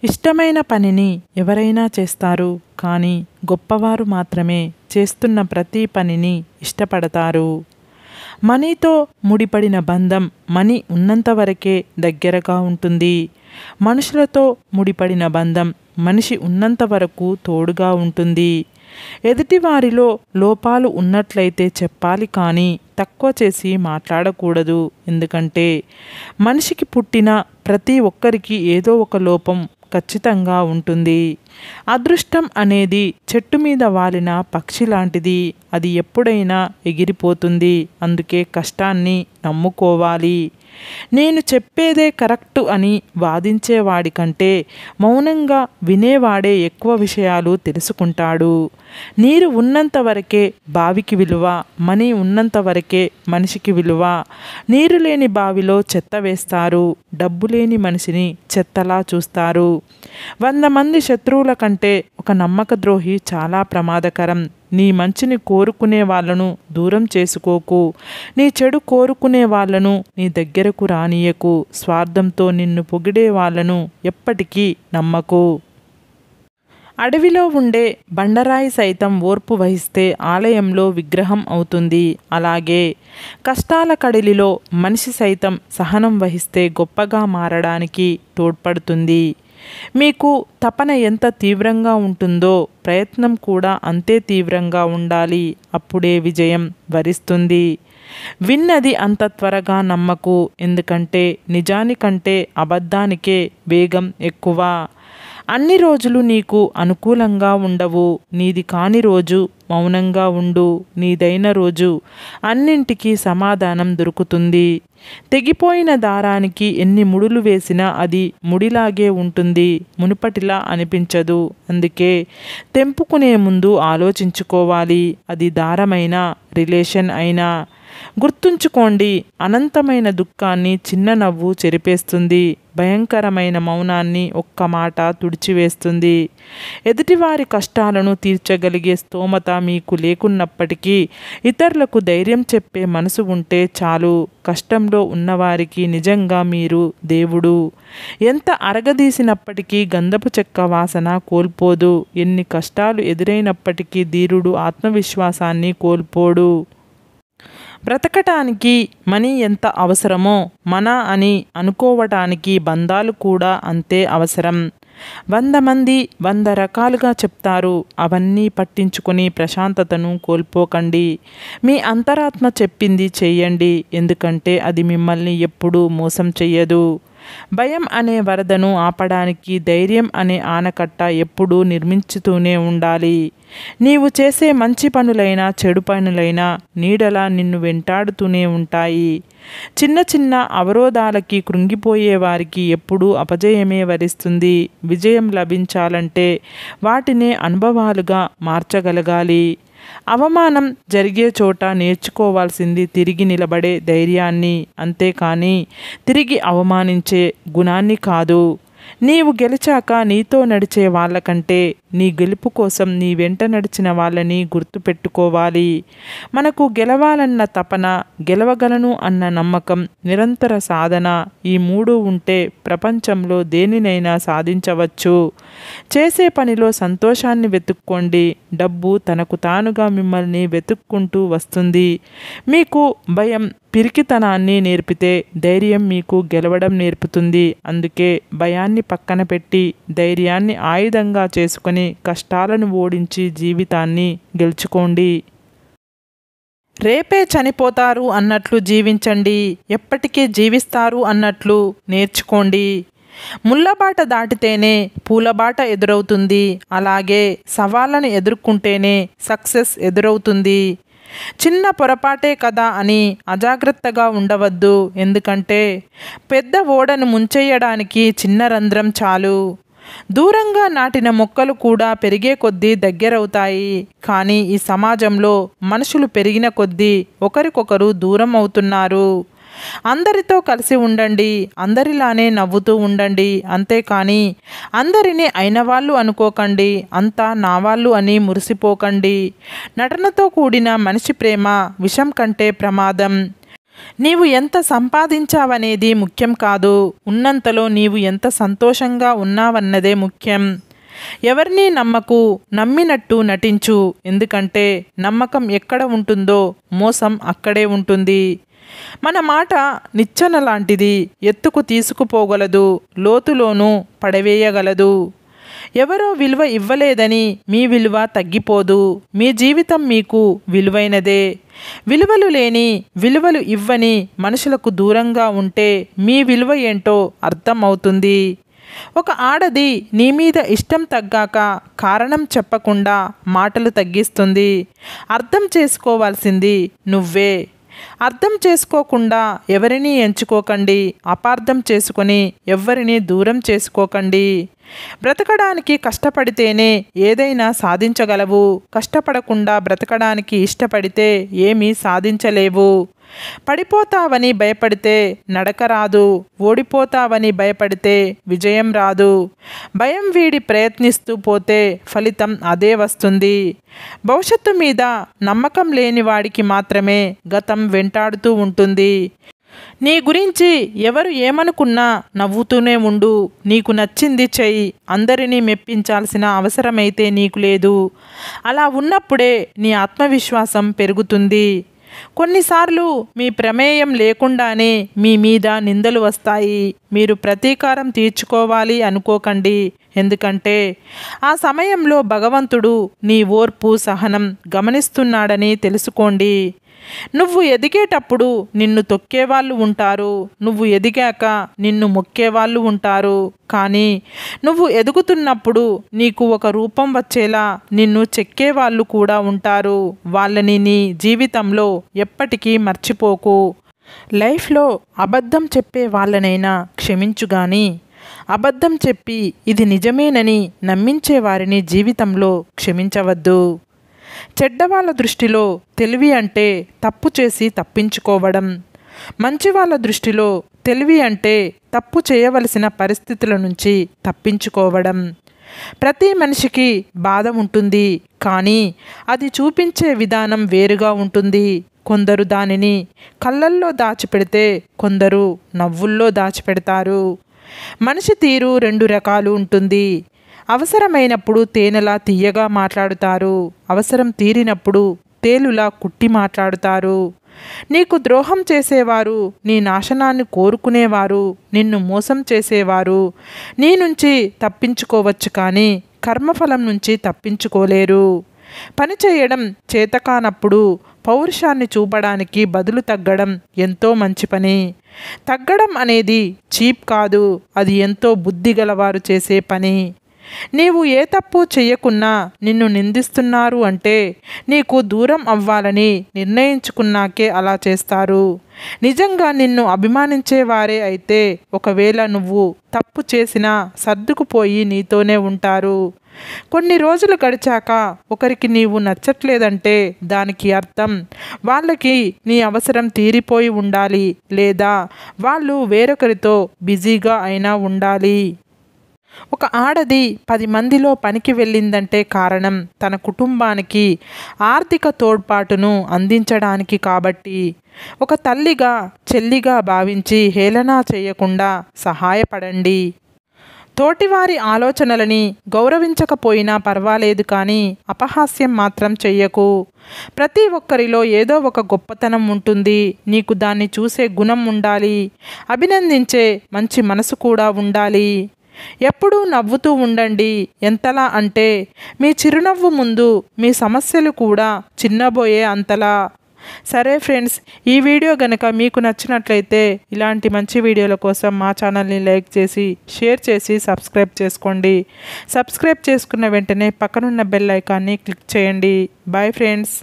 ఇష్టమైన పనిని ఎవరైనా చేస్తారు, కానీ గొప్పవారు మాత్రమే చేస్తున్న ప్రతి పనిని ఇష్టపడతారు. మనీతో ముడిపడిన బంధం మనీ ఉన్నంత వరకే దగ్గరగా ఉంటుంది. మనుషులతో ముడిపడిన బంధం మనిషి ఉన్నంత వరకు తోడుగా ఉంటుంది. ఎదుటివారిలో లోపాలు ఉన్నట్లయితే చెప్పాలి, కానీ తక్కువ చేసి మాట్లాడకూడదు. ఎందుకంటే మనిషికి పుట్టిన ప్రతి ఒక్కరికి ఏదో ఒక లోపం ఖచ్చితంగా ఉంటుంది. అదృష్టం అనేది చెట్టు మీద వాలిన పక్షి లాంటిది. అది ఎప్పుడైనా ఎగిరిపోతుంది. అందుకే కష్టాన్ని నమ్ముకోవాలి. నేను చెప్పేదే కరెక్టు అని వాదించేవాడి కంటే మౌనంగా వినేవాడే ఎక్కువ విషయాలు తెలుసుకుంటాడు. నీరు ఉన్నంత వరకే బావికి విలువ, మనీ ఉన్నంత వరకే మనిషికి విలువ. నీరు లేని బావిలో చెత్త వేస్తారు, డబ్బు లేని మనిషిని చెత్తలా చూస్తారు. 100 మంది శత్రువుల కంటే ఒక నమ్మక ద్రోహి చాలా ప్రమాదకరం. నీ మంచిని కోరుకునే వాళ్ళను దూరం చేసుకోకు. నీ చెడు కోరుకునే వాళ్ళను నీ దగ్గరకు రానియకు. స్వార్థంతో నిన్ను పొగిడే వాళ్ళను ఎప్పటికీ నమ్మకు. అడవిలో ఉండే బండరాయి సైతం ఓర్పు వహిస్తే ఆలయంలో విగ్రహం అవుతుంది. అలాగే కష్టాల కడిలిలో మనిషి సైతం సహనం వహిస్తే గొప్పగా మారడానికి తోడ్పడుతుంది. మీకు తపన ఎంత తీవ్రంగా ఉంటుందో ప్రయత్నం కూడా అంతే తీవ్రంగా ఉండాలి. అప్పుడే విజయం వరిస్తుంది. విన్నది అంత త్వరగా నమ్మకు. ఎందుకంటే నిజానికంటే అబద్ధానికే వేగం ఎక్కువ. అన్ని రోజులు నీకు అనుకూలంగా ఉండవు. నీది కాని రోజు మౌనంగా ఉండు. నీదైన రోజు అన్నింటికీ సమాధానం దొరుకుతుంది. తెగిపోయిన దారానికి ఎన్ని ముడులు వేసినా అది ముడిలాగే ఉంటుంది, మునుపటిలా అనిపించదు. అందుకే తెంపుకునే ముందు ఆలోచించుకోవాలి. అది దారమైనా రిలేషన్ అయినా. గుర్తుంచుకోండి, అనంతమైన దుఃఖాన్ని చిన్న నవ్వు చెరిపేస్తుంది. భయంకరమైన మౌనాన్ని ఒక్క మాట తుడిచివేస్తుంది. ఎదుటివారి కష్టాలను తీర్చగలిగే స్తోమత మీకు లేకున్నప్పటికీ ఇతరులకు ధైర్యం చెప్పే మనసు ఉంటే చాలు. కష్టంలో ఉన్నవారికి నిజంగా మీరు దేవుడు. ఎంత అరగదీసినప్పటికీ గంధపు చెక్క వాసన కోల్పోదు. ఎన్ని కష్టాలు ఎదురైనప్పటికీ ధీరుడు ఆత్మవిశ్వాసాన్ని కోల్పోడు. బ్రతకటానికి మనీ ఎంత అవసరమో మన అని అనుకోవటానికి బంధాలు కూడా అంతే అవసరం. 100 మంది 100 రకాలుగా చెప్తారు. అవన్నీ పట్టించుకొని ప్రశాంతతను కోల్పోకండి. మీ అంతరాత్మ చెప్పింది చెయ్యండి. ఎందుకంటే అది మిమ్మల్ని ఎప్పుడూ మోసం చెయ్యదు. భయం అనే వరదను ఆపడానికి ధైర్యం అనే ఆనకట్ట ఎప్పుడూ నిర్మించుతూనే ఉండాలి. నీవు చేసే మంచి పనులైనా చెడు పనులైనా నీడలా నిన్ను వెంటాడుతూనే ఉంటాయి. చిన్న చిన్న అవరోధాలకి కృంగిపోయే వారికి ఎప్పుడూ అపజయమే వరిస్తుంది. విజయం లభించాలంటే వాటినే అనుభవాలుగా మార్చగలగాలి. అవమానం జరిగే చోట నేర్చుకోవాల్సింది తిరిగి నిలబడే ధైర్యాన్ని, అంతేకాని తిరిగి అవమానించే గుణాన్ని కాదు. నీవు గెలిచాక నీతో నడిచే వాళ్ళకంటే నీ గెలుపు కోసం నీ వెంట నడిచిన వాళ్ళని గుర్తుపెట్టుకోవాలి. మనకు గెలవాలన్న తపన, గెలవగలను అన్న నమ్మకం, నిరంతర సాధన, ఈ 3 ఉంటే ప్రపంచంలో దేనినైనా సాధించవచ్చు. చేసే పనిలో సంతోషాన్ని వెతుక్కోండి. డబ్బు తనకు తానుగా మిమ్మల్ని వెతుక్కుంటూ వస్తుంది. మీకు భయం పిరికితనాన్ని నేర్పితే ధైర్యం మీకు గెలవడం నేర్పుతుంది. అందుకే భయాన్ని పక్కన పెట్టి ధైర్యాన్ని ఆయుధంగా చేసుకొని కష్టాలను ఓడించి జీవితాన్ని గెలుచుకోండి. రేపే చనిపోతారు అన్నట్లు జీవించండి. ఎప్పటికీ జీవిస్తారు అన్నట్లు నేర్చుకోండి. ముళ్ళబాట దాటితేనే పూలబాట ఎదురవుతుంది. అలాగే సవాళ్ళను ఎదుర్కొంటేనే సక్సెస్ ఎదురవుతుంది. చిన్న పొరపాటే కదా అని అజాగ్రత్తగా ఉండవద్దు. ఎందుకంటే పెద్ద ఓడను ముంచెయ్యడానికి చిన్న రంధ్రం చాలు. దూరంగా నాటిన మొక్కలు కూడా పెరిగే కొద్దీ దగ్గరవుతాయి. కానీ ఈ సమాజంలో మనుషులు పెరిగిన కొద్దీ ఒకరికొకరు దూరం అవుతున్నారు. అందరితో కలిసి ఉండండి. అందరిలానే నవ్వుతూ ఉండండి. అంతేకాని అందరినీ అయిన వాళ్ళు అనుకోకండి. అంతా నా వాళ్ళు అని మురిసిపోకండి. నటనతో కూడిన మనిషి ప్రేమ విషం కంటే ప్రమాదం. నీవు ఎంత సంపాదించావనేది ముఖ్యం కాదు, ఉన్నంతలో నీవు ఎంత సంతోషంగా ఉన్నావన్నదే ముఖ్యం. ఎవరినీ నమ్మకు, నమ్మినట్టు నటించు. ఎందుకంటే నమ్మకం ఎక్కడ ఉంటుందో మోసం అక్కడే ఉంటుంది. మన మాట నిచ్చెన లాంటిది, ఎత్తుకు తీసుకుపోగలదు, లోతులోనూ పడవేయగలదు. ఎవరో విలువ ఇవ్వలేదని మీ విలువ తగ్గిపోదు. మీ జీవితం మీకు విలువైనదే. విలువలు లేని, విలువలు ఇవ్వని మనుషులకు దూరంగా ఉంటే మీ విలువ ఏంటో అర్థమవుతుంది. ఒక ఆడది నీ మీద ఇష్టం తగ్గాక కారణం చెప్పకుండా మాటలు తగ్గిస్తుంది. అర్థం చేసుకోవాల్సింది నువ్వే. అర్థం చేసుకోకుండా ఎవరినీ ఎంచుకోకండి. అపార్థం చేసుకొని ఎవరిని దూరం చేసుకోకండి. బ్రతకడానికి కష్టపడితేనే ఏదైనా సాధించగలవు. కష్టపడకుండా బ్రతకడానికి ఇష్టపడితే ఏమీ సాధించలేవు. పడిపోతావని భయపడితే నడక రాదు. ఓడిపోతావని భయపడితే విజయం రాదు. భయం వీడి ప్రయత్నిస్తూ పోతే ఫలితం అదే వస్తుంది. భవిష్యత్తు మీద నమ్మకం లేని వాడికి మాత్రమే గతం వెంటాడుతూ ఉంటుంది. నీ గురించి ఎవరు ఏమనుకున్నా నవ్వుతూనే ఉండు. నీకు నచ్చింది చెయ్యి. అందరినీ మెప్పించాల్సిన అవసరమైతే నీకు లేదు. అలా ఉన్నప్పుడే నీ ఆత్మవిశ్వాసం పెరుగుతుంది. కొన్నిసార్లు మీ ప్రమేయం లేకుండానే మీ మీద నిందలు వస్తాయి. మీరు ప్రతీకారం తీర్చుకోవాలి అనుకోకండి. ఎందుకంటే ఆ సమయంలో భగవంతుడు నీ ఓర్పు, సహనం గమనిస్తున్నాడని తెలుసుకోండి. నువ్వు ఎదిగేటప్పుడు నిన్ను తొక్కేవాళ్ళు ఉంటారు. నువ్వు ఎదిగాక నిన్ను మొక్కేవాళ్ళు ఉంటారు. కానీ నువ్వు ఎదుగుతున్నప్పుడు నీకు ఒక రూపం వచ్చేలా నిన్ను చెక్కేవాళ్ళు కూడా ఉంటారు. వాళ్ళని నీ జీవితంలో ఎప్పటికీ మర్చిపోకు. లైఫ్లో అబద్ధం చెప్పే వాళ్ళనైనా క్షమించు గాని అబద్ధం చెప్పి ఇది నిజమేనని నమ్మించే వారిని జీవితంలో క్షమించవద్దు. చెడ్డవాళ్ళ దృష్టిలో తెలివి అంటే తప్పు చేసి తప్పించుకోవడం. మంచి వాళ్ళ దృష్టిలో తెలివి అంటే తప్పు చేయవలసిన పరిస్థితుల నుంచి తప్పించుకోవడం. ప్రతి మనిషికి బాధ ఉంటుంది, కానీ అది చూపించే విధానం వేరుగా ఉంటుంది. కొందరు దానిని కళ్ళల్లో దాచిపెడితే కొందరు నవ్వుల్లో దాచిపెడతారు. మనిషి తీరు రెండు రకాలు ఉంటుంది. అవసరమైనప్పుడు తేనెలా తియ్యగా మాట్లాడుతారు. అవసరం తీరినప్పుడు తేలులా కుట్టి మాట్లాడుతారు. నీకు ద్రోహం చేసేవారు, నీ నాశనాన్ని కోరుకునేవారు, నిన్ను మోసం చేసేవారు నీ నుంచి తప్పించుకోవచ్చు, కానీ కర్మఫలం నుంచి తప్పించుకోలేరు. పని చేయడం చేతకానప్పుడు పౌరుషాన్ని చూపడానికి బదులు తగ్గడం ఎంతో మంచి పని. తగ్గడం అనేది చీప్ కాదు, అది ఎంతో బుద్ధిగలవారు చేసే పని. నీవు ఏ తప్పు చెయ్యకున్నా నిన్ను నిందిస్తున్నారు అంటే నీకు దూరం అవ్వాలని నిర్ణయించుకున్నాకే అలా చేస్తారు. నిజంగా నిన్ను అభిమానించేవారే అయితే ఒకవేళ నువ్వు తప్పు చేసినా సర్దుకుపోయి నీతోనే ఉంటారు. కొన్ని రోజులు గడిచాక ఒకరికి నీవు నచ్చట్లేదంటే దానికి అర్థం వాళ్ళకి నీ అవసరం తీరిపోయి ఉండాలి, లేదా వాళ్ళు వేరొకరితో బిజీగా అయినా ఉండాలి. ఒక ఆడది 10 మందిలో పనికి వెళ్ళిందంటే కారణం తన కుటుంబానికి ఆర్థిక తోడ్పాటును అందించడానికి కాబట్టి. ఒక తల్లిగా, చెల్లిగా భావించి హేళన చేయకుండా సహాయపడండి. తోటివారి ఆలోచనలని గౌరవించకపోయినా పర్వాలేదు, కానీ అపహాస్యం మాత్రం చెయ్యకు. ప్రతి ఒక్కరిలో ఏదో ఒక గొప్పతనం ఉంటుంది. నీకు దాన్ని చూసే గుణం ఉండాలి. అభినందించే మంచి మనసు కూడా ఉండాలి. ఎప్పుడూ నవ్వుతూ ఉండండి. ఎంతలా అంటే మీ చిరునవ్వు ముందు మీ సమస్యలు కూడా చిన్నబోయే అంతలా. సరే ఫ్రెండ్స్, ఈ వీడియో గనక మీకు నచ్చినట్లయితే ఇలాంటి మంచి వీడియోల కోసం మా ఛానల్ని లైక్ చేసి, షేర్ చేసి, సబ్స్క్రైబ్ చేసుకోండి. సబ్స్క్రైబ్ చేసుకున్న వెంటనే పక్కనున్న బెల్ ఐకాన్ని క్లిక్ చేయండి. Bye friends.